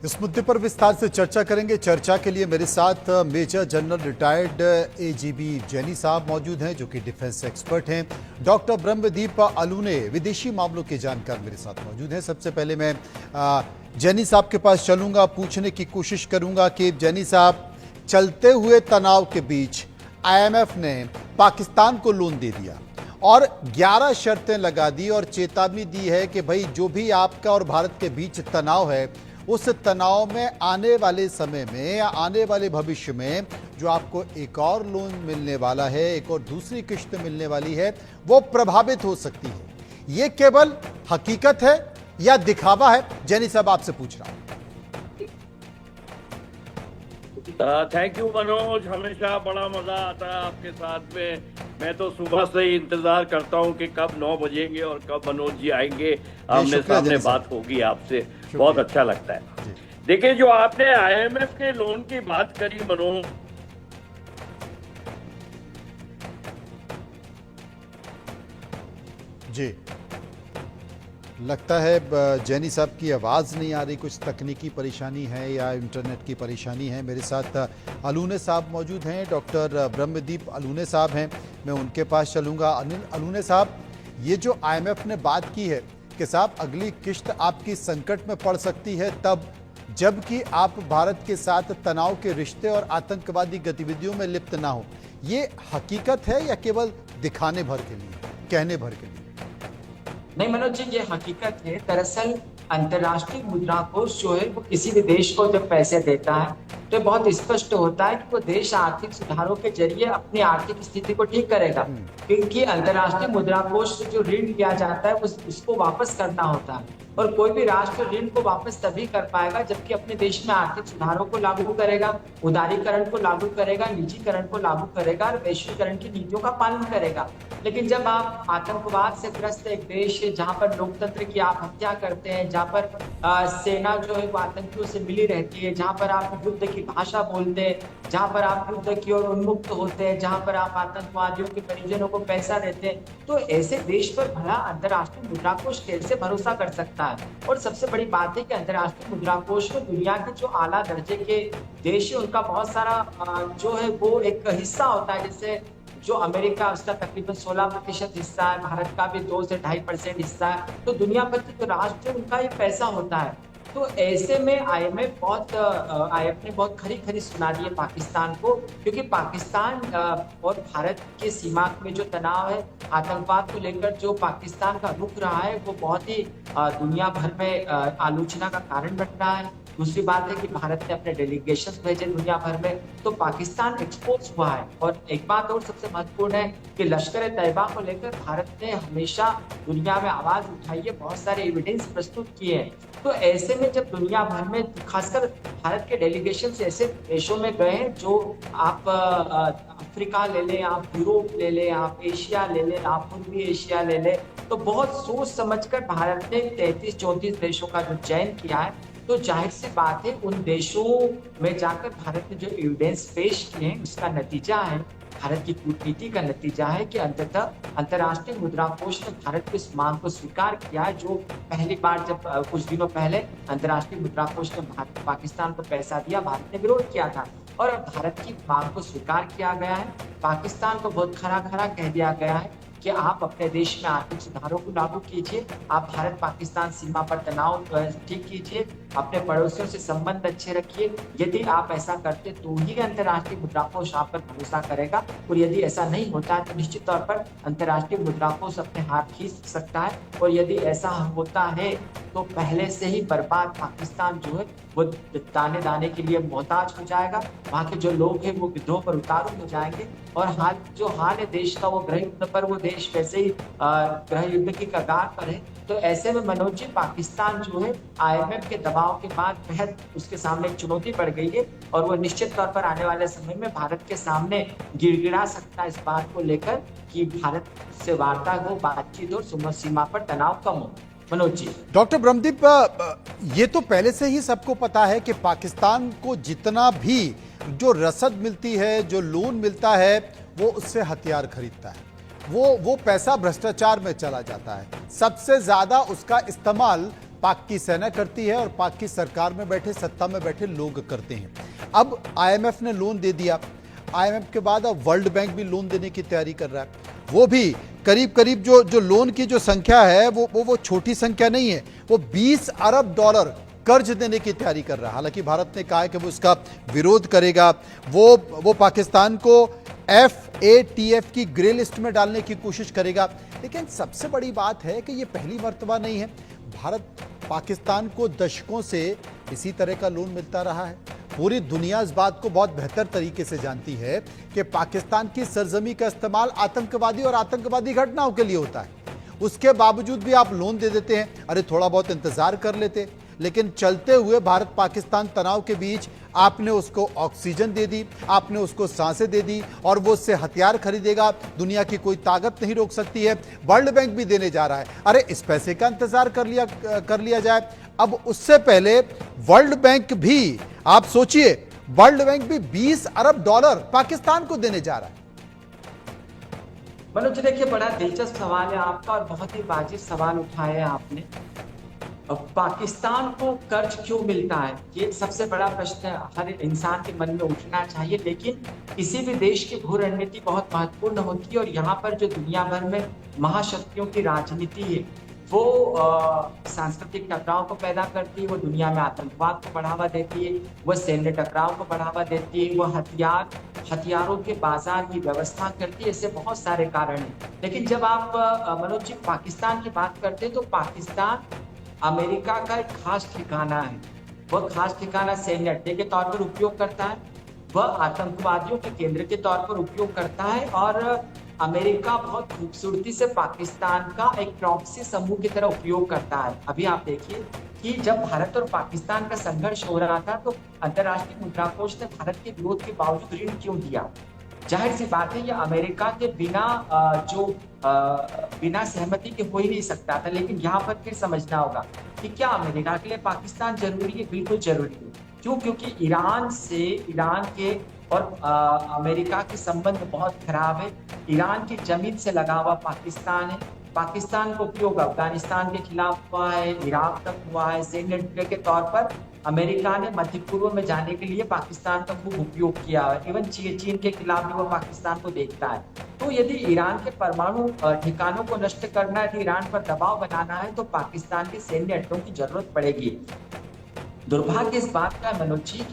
इस मुद्दे पर विस्तार से चर्चा करेंगे। चर्चा के लिए मेरे साथ मेजर जनरल रिटायर्ड एजीबी जैनी साहब मौजूद हैं, जो कि डिफेंस एक्सपर्ट हैं। डॉक्टर ब्रह्मदीप अलूने, विदेशी मामलों के जानकार, मेरे साथ मौजूद हैं। सबसे पहले मैं जैनी साहब के पास चलूंगा, पूछने की कोशिश करूंगा कि जैनी साहब, चलते हुए तनाव के बीच IMF ने पाकिस्तान को लोन दे दिया और 11 शर्तें लगा दी और चेतावनी दी है कि भाई जो भी आपका और भारत के बीच तनाव है, उस तनाव में आने वाले समय में या आने वाले भविष्य में जो आपको एक और लोन मिलने वाला है, एक और दूसरी किश्त मिलने वाली है, वो प्रभावित हो सकती है। ये केवल हकीकत है या दिखावा है? जैनी साहब, आपसे पूछ रहा हूं। थैंक यू मनोज, हमेशा बड़ा मजा आता है आपके साथ में। मैं तो सुबह से ही इंतजार करता हूं कि कब 9 बजेंगे और कब मनोज जी आएंगे, आमने सामने बात होगी आपसे। बहुत अच्छा लगता है। देखिए, जो आपने IMF के लोन की बात करी मनोज, जी, लगता है जैनी साहब की आवाज़ नहीं आ रही, कुछ तकनीकी परेशानी है या इंटरनेट की परेशानी है। मेरे साथ अलूने साहब मौजूद हैं, डॉक्टर ब्रह्मदीप अलूने साहब हैं, मैं उनके पास चलूँगा। अनिल अलूने साहब, ये जो IMF ने बात की है कि साहब अगली किश्त आपकी संकट में पड़ सकती है तब, जबकि आप भारत के साथ तनाव के रिश्ते और आतंकवादी गतिविधियों में लिप्त ना हो, ये हकीकत है या केवल दिखाने भर के लिए, कहने भर के लिए? नहीं मनोज जी, ये हकीकत है। दरअसल अंतर्राष्ट्रीय मुद्रा कोष जो है वो किसी भी देश को जब पैसे देता है तो बहुत स्पष्ट होता है कि वो देश आर्थिक सुधारों के जरिए अपनी आर्थिक स्थिति को ठीक करेगा, क्योंकि अंतर्राष्ट्रीय मुद्रा कोष से जो ऋण लिया जाता है उसको वापस करना होता है। और कोई भी राष्ट्र ऋण को वापस तभी कर पाएगा जबकि अपने देश में आर्थिक सुधारों को लागू करेगा, उदारीकरण को लागू करेगा, निजीकरण को लागू करेगा और वैश्वीकरण की नीतियों का पालन करेगा। लेकिन जब आप आतंकवाद से ग्रस्त एक देश है जहां पर लोकतंत्र की आप हत्या करते हैं, जहां पर सेना जो है वो आतंकियों से मिली रहती है, जहां पर आप युद्ध की भाषा बोलते हैं, जहां पर आप युद्ध की ओर उन्मुक्त होते हैं, जहां पर आप आतंकवादियों के परिजनों को पैसा देते हैं, तो ऐसे देश पर भला अंतर्राष्ट्रीय मुद्रा कोष कैसे भरोसा कर सकता है? और सबसे बड़ी बात है कि अंतर्राष्ट्रीय मुद्रा कोष में दुनिया के जो आला दर्जे के देश है उनका बहुत सारा जो है वो एक हिस्सा होता है। जैसे जो अमेरिका, उसका तकरीबन 16% हिस्सा है, भारत का भी 2 से 2.5% हिस्सा है। तो दुनिया भर के जो राष्ट्र है उनका ये पैसा होता है। तो ऐसे में IMF ने बहुत खरी खरी सुना दी है पाकिस्तान को, क्योंकि पाकिस्तान और भारत के सीमा में जो तनाव है, आतंकवाद को लेकर जो पाकिस्तान का रुख रहा है, वो बहुत ही दुनिया भर में आलोचना का कारण बन रहा है। दूसरी बात है कि भारत ने अपने डेलीगेशंस भेजे दुनिया भर में, तो पाकिस्तान एक्सपोज हुआ है। और एक बात और सबसे महत्वपूर्ण है कि लश्कर तैयबा को लेकर भारत ने हमेशा दुनिया में आवाज उठाई है, बहुत सारे एविडेंस प्रस्तुत किए हैं। तो ऐसे में जब दुनिया भर में, खासकर भारत के डेलीगेशन ऐसे देशों में गए हैं जो आप अफ्रीका ले लें, आप यूरोप ले लें, आप एशिया ले लें, आप पूर्वी एशिया ले लें, तो बहुत सोच समझकर भारत ने 33-34 देशों का जो चयन किया है। तो जाहिर सी बात है उन देशों में जाकर भारत ने जो एविडेंस पेश किए हैं उसका नतीजा है, भारत की कूटनीति का नतीजा है कि अंततः अंतर्राष्ट्रीय मुद्रा कोष ने भारत की इस मांग को स्वीकार किया है। जो पहली बार जब कुछ दिनों पहले अंतर्राष्ट्रीय मुद्रा कोष ने पाकिस्तान को पैसा दिया, भारत ने विरोध किया था और अब भारत की मांग को स्वीकार किया गया है। पाकिस्तान को बहुत खरा खरा कह दिया गया है कि आप अपने देश में आर्थिक सुधारों को लागू कीजिए, आप भारत पाकिस्तान सीमा पर तनाव ठीक कीजिए, अपने पड़ोसियों से संबंध अच्छे रखिए। यदि आप ऐसा करते तो ही अंतर्राष्ट्रीय मुद्रा कोष आप पर भरोसा करेगा, और यदि ऐसा नहीं होता है तो निश्चित तौर पर अंतर्राष्ट्रीय मुद्रा कोष अपने हाथ खींच सकता है। और यदि ऐसा होता है तो पहले से ही बर्बाद पाकिस्तान जो है वो दाने दाने के लिए मोहताज हो जाएगा, वहाँ के जो लोग हैं वो विद्रोह पर उतारू हो जाएंगे, और हाल है देश का, वो गृह युद्ध पर, वो देश वैसे ही गृह युद्ध की कगार पर है। तो ऐसे में मनोज जी, पाकिस्तान जो है IMF के दबाव के बाद बेहद उसके सामने एक चुनौती बढ़ गई है, और वो निश्चित तौर पर आने वाले समय में भारत के सामने गिड़गिड़ा सकता है इस बात को लेकर कि भारत से वार्ता हो, बातचीत हो, सीमा पर तनाव कम हो। मनोज जी। डॉक्टर ब्रह्मदीप, ये तो पहले से ही सबको पता है कि पाकिस्तान को जितना भी जो रसद मिलती है, जो लोन मिलता है, वो उससे हथियार खरीदता है, वो पैसा भ्रष्टाचार में चला जाता है। सबसे ज्यादा उसका इस्तेमाल पाक की सेना करती है और पाक की सरकार में बैठे, सत्ता में बैठे लोग करते हैं। अब आईएमएफ ने लोन दे दिया, आईएमएफ के बाद अब वर्ल्ड बैंक भी लोन देने की तैयारी कर रहा है। वो भी करीब करीब जो लोन की जो संख्या है वो छोटी संख्या नहीं है, वो 20 अरब डॉलर कर्ज देने की तैयारी कर रहा है। हालांकि भारत ने कहा है कि वो इसका विरोध करेगा, वो पाकिस्तान को FATF की ग्रे लिस्ट में डालने की कोशिश करेगा। लेकिन सबसे बड़ी बात है कि ये पहली मर्तबा नहीं है, भारत पाकिस्तान को दशकों से इसी तरह का लोन मिलता रहा है। पूरी दुनिया इस बात को बहुत बेहतर तरीके से जानती है कि पाकिस्तान की सरजमी का इस्तेमाल आतंकवादी और आतंकवादी घटनाओं के लिए होता है। उसके बावजूद भी आप लोन दे देते हैं। अरे थोड़ा बहुत इंतजार कर लेते, लेकिन चलते हुए भारत पाकिस्तान तनाव के बीच आपने उसको ऑक्सीजन दे दी, आपने उसको सांसें दे दी और वो उससे हथियार खरीदेगा। दुनिया की कोई ताकत नहीं रोक सकती है। वर्ल्ड बैंक भी देने जा रहा है। अरे इस पैसे का इंतजार कर लिया जाए। अब उससे पहले वर्ल्ड बैंक भी, आप सोचिए, वर्ल्ड बैंक भी 20 अरब डॉलर पाकिस्तान को देने जा रहा है। मनोज, देखिए बड़ा दिलचस्प सवाल है आपका और बहुत ही वाजिब सवाल उठाया है आपने। अब पाकिस्तान को कर्ज क्यों मिलता है, ये सबसे बड़ा प्रश्न हर इंसान के मन में उठना चाहिए। लेकिन किसी भी देश की भू रणनीति बहुत महत्वपूर्ण होती है और यहाँ पर जो दुनिया भर में महाशक्तियों की राजनीति है वो सांस्कृतिक टकराव को पैदा करती है, वो दुनिया में आतंकवाद को बढ़ावा देती है, वो सैन्य टकराव को बढ़ावा देती है, वो हथियारों के बाजार की व्यवस्था करती है। ऐसे बहुत सारे कारण हैं। लेकिन जब आप मनोज जी पाकिस्तान की बात करते हैं तो पाकिस्तान अमेरिका का एक खास ठिकाना है। वह खास ठिकाना सैन्य अड्डे के तौर पर उपयोग करता है, वह आतंकवादियों के केंद्र के तौर पर उपयोग करता है और अमेरिका बहुत खूबसूरती से पाकिस्तान का एक प्रॉक्सी समूह की तरह उपयोग करता है। अभी आप देखिए कि जब भारत और पाकिस्तान का संघर्ष हो रहा था तो अंतर्राष्ट्रीय मुद्रा कोष ने भारत के विरोध के बावजूद ऋण क्यों दिया? जाहिर सी बात है, यह अमेरिका के बिना सहमति के हो ही नहीं सकता था। लेकिन यहाँ पर फिर समझना होगा कि क्या अमेरिका के लिए पाकिस्तान जरूरी है? बिल्कुल जरूरी है। क्यों? क्योंकि ईरान के और अमेरिका के संबंध बहुत खराब है। ईरान की जमीन से लगा हुआ पाकिस्तान है। पाकिस्तान का उपयोग अफगानिस्तान के खिलाफ हुआ है, इराक तक हुआ है। सैन्य अड्डे के तौर पर अमेरिका ने मध्य पूर्व में जाने के लिए पाकिस्तान का खूब उपयोग किया है। इवन चीन के खिलाफ भी वो पाकिस्तान को देखता है। तो यदि ईरान के परमाणु ठिकानों को नष्ट करना है, यदि ईरान पर दबाव बनाना है तो पाकिस्तान के सैन्य अड्डों की जरूरत पड़ेगी। दुर्भाग्य इस बात का मनोज जी कि